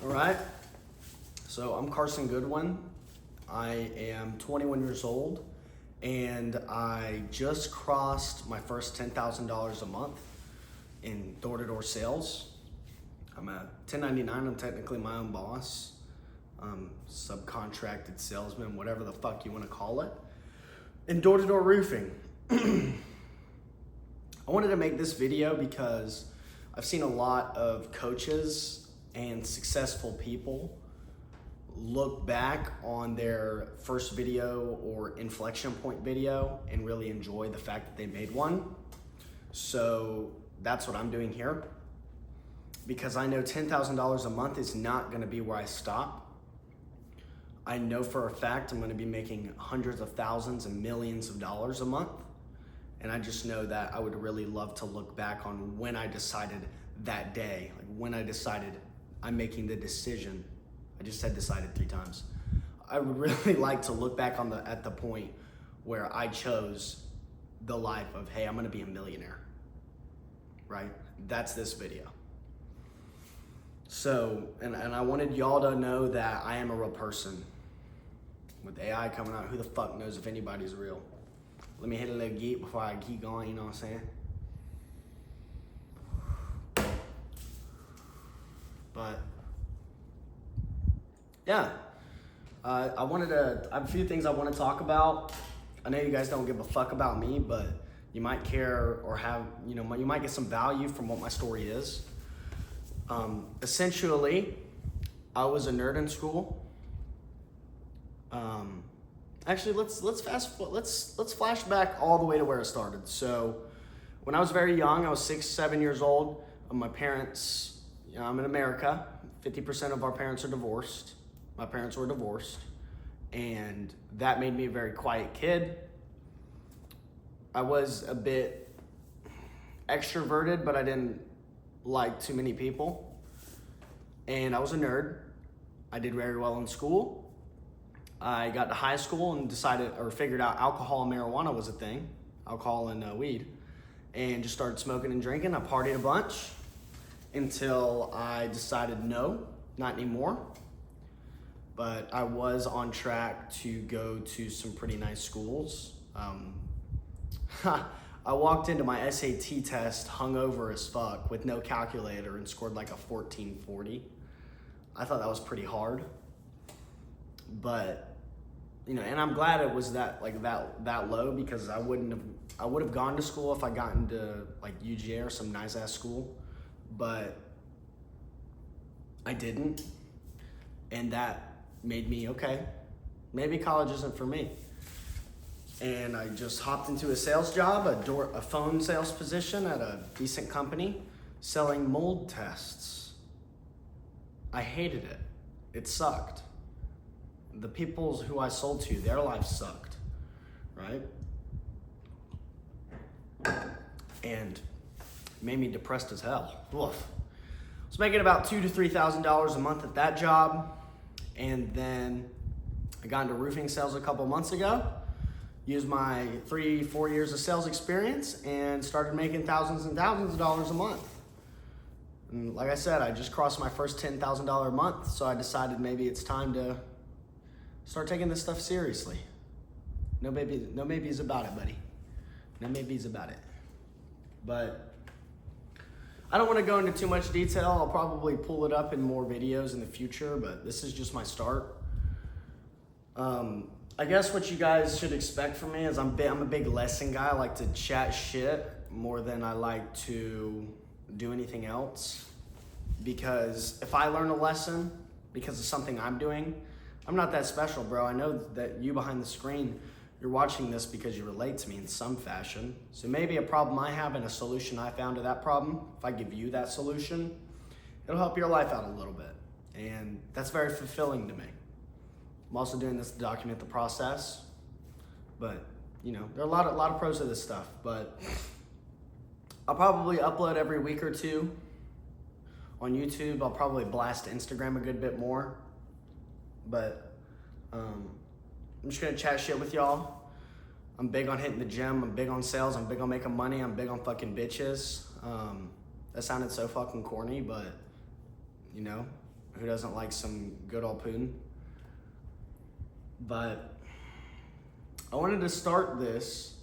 All right, so I'm Carson Goodwin. I am 21 years old and I just crossed my first $10,000 a month in door-to-door sales. I'm a 1099, I'm technically my own boss. Subcontracted salesman, whatever the fuck you want to call it. In door-to-door roofing. I wanted to make this video because I've seen a lot of coaches and successful people look back on their first video or inflection point video and really enjoy the fact that they made one. So that's what I'm doing here, because I know $10,000 a month is not going to be where I stop. I know for a fact I'm going to be making hundreds of thousands and millions of dollars a month. And I just know that I would really love to look back on when I decided that day, like when I decided I'm making the decision. I just said decided 3 times. I would really like to look back on at the point where I chose the life of, hey, I'm gonna be a millionaire, right? That's this video. So, and I wanted y'all to know that I am a real person. With AI coming out, who the fuck knows if anybody's real? Let me hit a little geek before I keep going, you know what I'm saying? But yeah, I have a few things I want to talk about. I know you guys don't give a fuck about me, but you might care or have, you might get some value from what my story is. Essentially, I was a nerd in school. Actually, let's flash back all the way to where it started. So, when I was very young, I was 6, 7 years old. My parents, I'm in America. 50% of our parents are divorced. My parents were divorced, and that made me a very quiet kid. I was a bit extroverted, but I didn't like too many people. And I was a nerd. I did very well in school. I got to high school and figured out alcohol and marijuana was a thing, alcohol and weed, and just started smoking and drinking. I partied a bunch until I decided no, not anymore. But I was on track to go to some pretty nice schools. I walked into my SAT test hungover as fuck with no calculator and scored like a 1440. I thought that was pretty hard. But, and I'm glad it was that low, because I would have gone to school if I got into like UGA or some nice ass school, but I didn't. And that made me, okay, maybe college isn't for me. And I just hopped into a sales job, a phone sales position at a decent company selling mold tests. I hated it. It sucked. The people who I sold to, their lives sucked, right? And made me depressed as hell. Oof. I was making about $2,000 to $3,000 a month at that job. And then I got into roofing sales a couple months ago, used my 3-4 years of sales experience, and started making thousands and thousands of dollars a month. And like I said, I just crossed my first $10,000 a month, so I decided maybe it's time to start taking this stuff seriously. No maybes about it, buddy. No maybes about it. But I don't want to go into too much detail. I'll probably pull it up in more videos in the future, but this is just my start. I guess what you guys should expect from me is I'm a big lesson guy. I like to chat shit more than I like to do anything else. Because if I learn a lesson because of something I'm doing, I'm not that special, bro. I know that you behind the screen, you're watching this because you relate to me in some fashion. So maybe a problem I have and a solution I found to that problem, if I give you that solution, it'll help your life out a little bit. And that's very fulfilling to me. I'm also doing this to document the process. But, there are a lot of pros to this stuff. But I'll probably upload every week or two on YouTube. I'll probably blast Instagram a good bit more. But I'm just gonna chat shit with y'all. I'm big on hitting the gym. I'm big on sales. I'm big on making money. I'm big on fucking bitches. That sounded so fucking corny, but Who doesn't like some good old poon? But I wanted to start this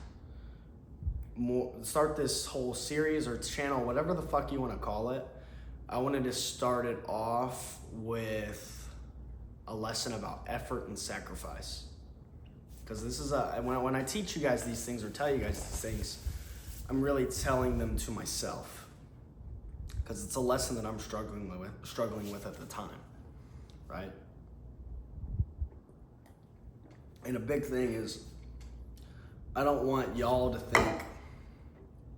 whole series or channel, whatever the fuck you want to call it. I wanted to start it off with a lesson about effort and sacrifice. Because this is when I teach you guys these things or tell you guys these things, I'm really telling them to myself. Because it's a lesson that I'm struggling with at the time, right? And a big thing is, I don't want y'all to think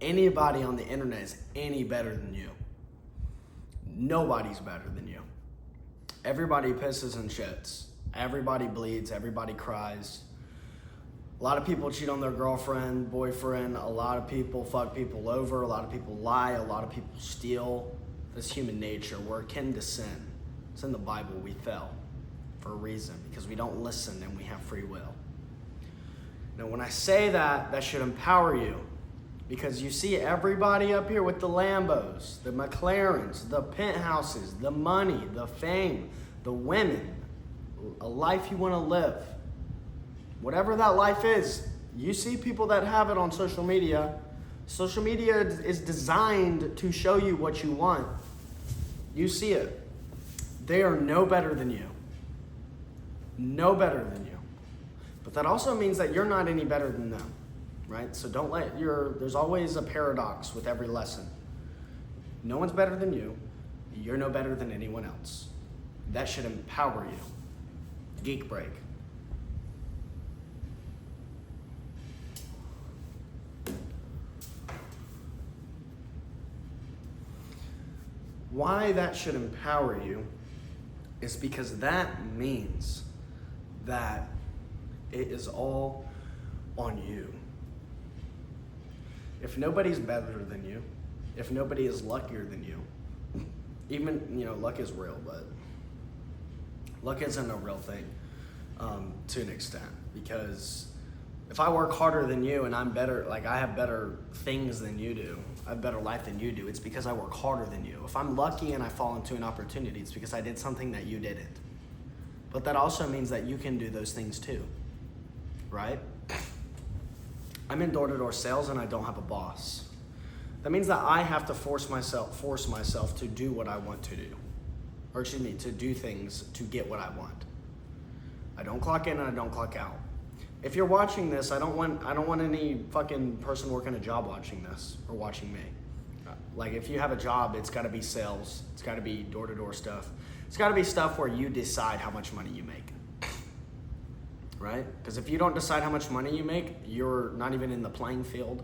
anybody on the internet is any better than you. Nobody's better than you. Everybody pisses and shits. Everybody bleeds, everybody cries. A lot of people cheat on their girlfriend, boyfriend. A lot of people fuck people over. A lot of people lie. A lot of people steal. That's human nature. We're akin to sin. It's in the Bible. We fell for a reason because we don't listen and we have free will. Now, when I say that, that should empower you because you see everybody up here with the Lambos, the McLarens, the penthouses, the money, the fame, the women, a life you want to live. Whatever that life is, you see people that have it on social media. Social media is designed to show you what you want. You see it. They are no better than you. No better than you. But that also means that you're not any better than them, right? So don't there's always a paradox with every lesson. No one's better than you. You're no better than anyone else. That should empower you. Geek break. Why that should empower you is because that means that it is all on you. If nobody's better than you, if nobody is luckier than you, even, luck is real, but luck isn't a real thing to an extent, because if I work harder than you and I'm better, I have better things than you do, I have better life than you do, it's because I work harder than you. If I'm lucky and I fall into an opportunity, it's because I did something that you didn't. But that also means that you can do those things too, right? I'm in door-to-door sales and I don't have a boss. That means that I have to force myself to do what I want to do. Or to do things to get what I want. I don't clock in and I don't clock out. If you're watching this, I don't want any fucking person working a job watching this or watching me. If you have a job, it's gotta be sales. It's gotta be door-to-door stuff. It's gotta be stuff where you decide how much money you make. Right? Because if you don't decide how much money you make, you're not even in the playing field.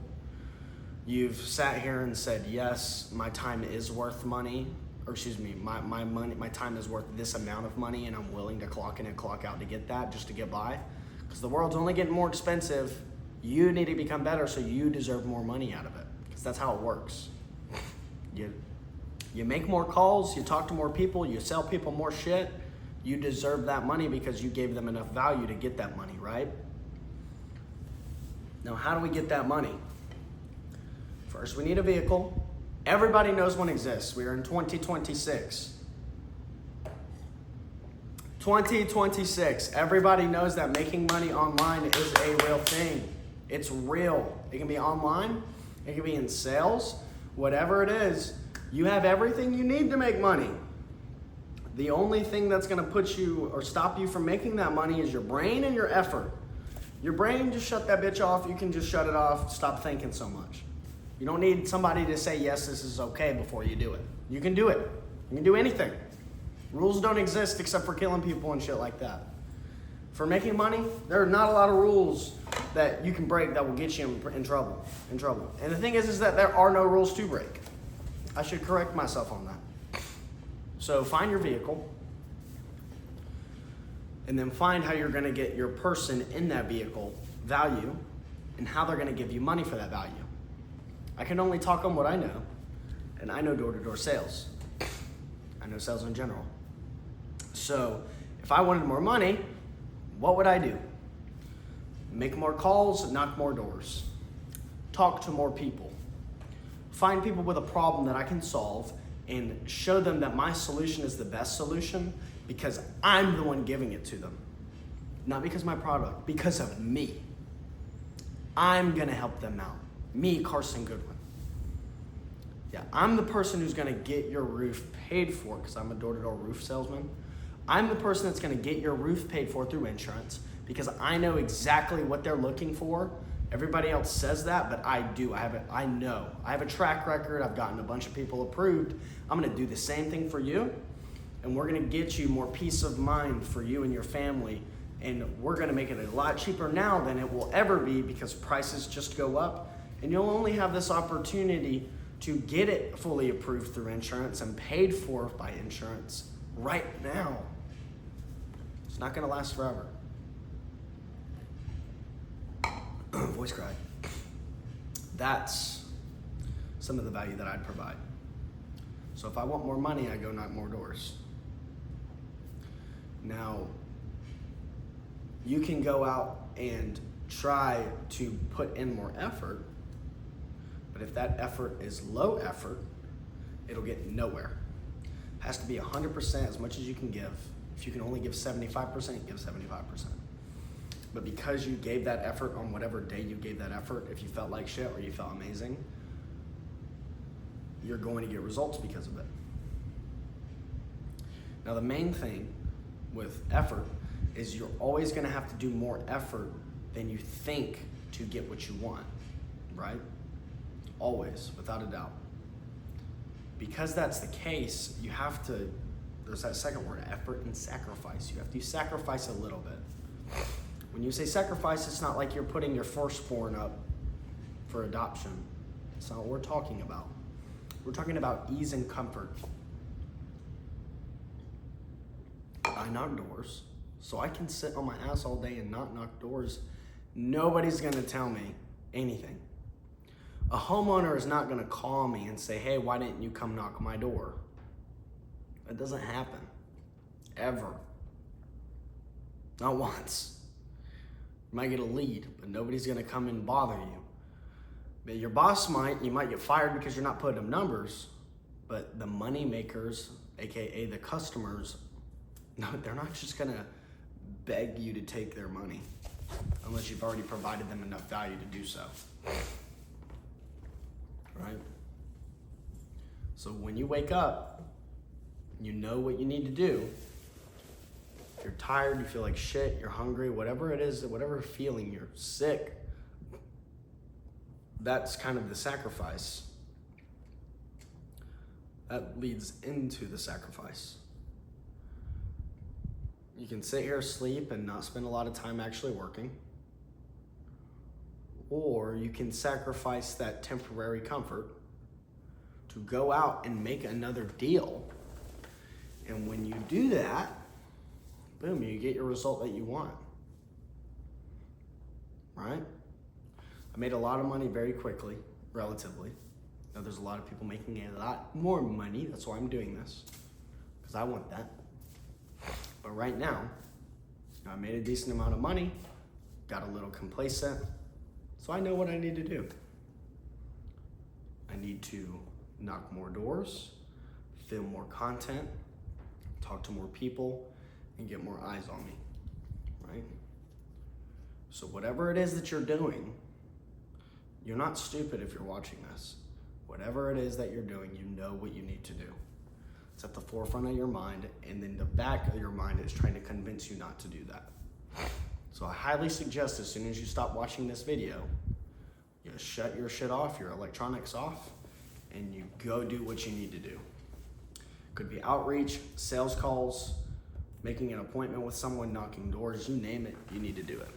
You've sat here and said, yes, my time is worth money. Or excuse me, my time is worth this amount of money and I'm willing to clock in and clock out to get that, just to get by. Because the world's only getting more expensive. You need to become better so you deserve more money out of it. Because that's how it works. You make more calls, you talk to more people, you sell people more shit. You deserve that money because you gave them enough value to get that money, right? Now, how do we get that money? First, we need a vehicle. Everybody knows one exists. We are in 2026. 2026. Everybody knows that making money online is a real thing. It's real. It can be online. It can be in sales. Whatever it is, you have everything you need to make money. The only thing that's going to put you or stop you from making that money is your brain and your effort. Your brain, just shut that bitch off. You can just shut it off. Stop thinking so much. You don't need somebody to say, yes, this is okay before you do it. You can do it. You can do anything. Rules don't exist except for killing people and shit like that. For making money, there are not a lot of rules that you can break that will get you in trouble. And the thing is that there are no rules to break. I should correct myself on that. So find your vehicle and then find how you're going to get your person in that vehicle value and how they're going to give you money for that value. I can only talk on what I know, and I know door-to-door sales. I know sales in general. So if I wanted more money, what would I do? Make more calls, knock more doors, talk to more people, find people with a problem that I can solve, and show them that my solution is the best solution because I'm the one giving it to them. Not because of my product, because of me. I'm gonna help them out. Me, Carson Goodwin. Yeah, I'm the person who's gonna get your roof paid for because I'm a door-to-door roof salesman. I'm the person that's gonna get your roof paid for through insurance because I know exactly what they're looking for. Everybody else says that, but I do. I know. I have a track record. I've gotten a bunch of people approved. I'm gonna do the same thing for you, and we're gonna get you more peace of mind for you and your family, and we're gonna make it a lot cheaper now than it will ever be because prices just go up, and you'll only have this opportunity to get it fully approved through insurance and paid for by insurance right now. It's not gonna last forever. Voice crack. That's some of the value that I'd provide. So if I want more money, I go knock more doors. Now, you can go out and try to put in more effort, but if that effort is low effort, it'll get nowhere. It has to be 100% as much as you can give. If you can only give 75%, give 75%. But because you gave that effort on whatever day you gave that effort, if you felt like shit or you felt amazing, you're going to get results because of it. Now, the main thing with effort is you're always going to have to do more effort than you think to get what you want, right? Always, without a doubt. Because that's the case, you have to, there's that second word, effort and sacrifice. You have to sacrifice a little bit. When you say sacrifice, it's not like you're putting your firstborn up for adoption. That's not what we're talking about. We're talking about ease and comfort. I knock doors, so I can sit on my ass all day and not knock doors. Nobody's gonna tell me anything. A homeowner is not gonna call me and say, hey, why didn't you come knock my door? That doesn't happen, ever. Not once. You might get a lead, but nobody's gonna come and bother you. But your boss you might get fired because you're not putting up numbers, but the money makers, AKA the customers, no, they're not just gonna beg you to take their money unless you've already provided them enough value to do so, right? So when you wake up, you know what you need to do. You're tired, you feel like shit, you're hungry, whatever it is, whatever feeling, you're sick, that's kind of the sacrifice. That leads into the sacrifice. You can sit here, sleep, and not spend a lot of time actually working. Or you can sacrifice that temporary comfort to go out and make another deal. And when you do that, boom, you get your result that you want, right? I made a lot of money very quickly, relatively. Now there's a lot of people making a lot more money. That's why I'm doing this, because I want that. But right now, I made a decent amount of money, got a little complacent, so I know what I need to do. I need to knock more doors, film more content, talk to more people, and get more eyes on me, right? So whatever it is that you're doing, you're not stupid if you're watching this. Whatever it is that you're doing, you know what you need to do. It's at the forefront of your mind, and then the back of your mind is trying to convince you not to do that. So I highly suggest as soon as you stop watching this video, you shut your shit off, your electronics off, and you go do what you need to do. Could be outreach, sales calls, making an appointment with someone, knocking doors, you name it, you need to do it.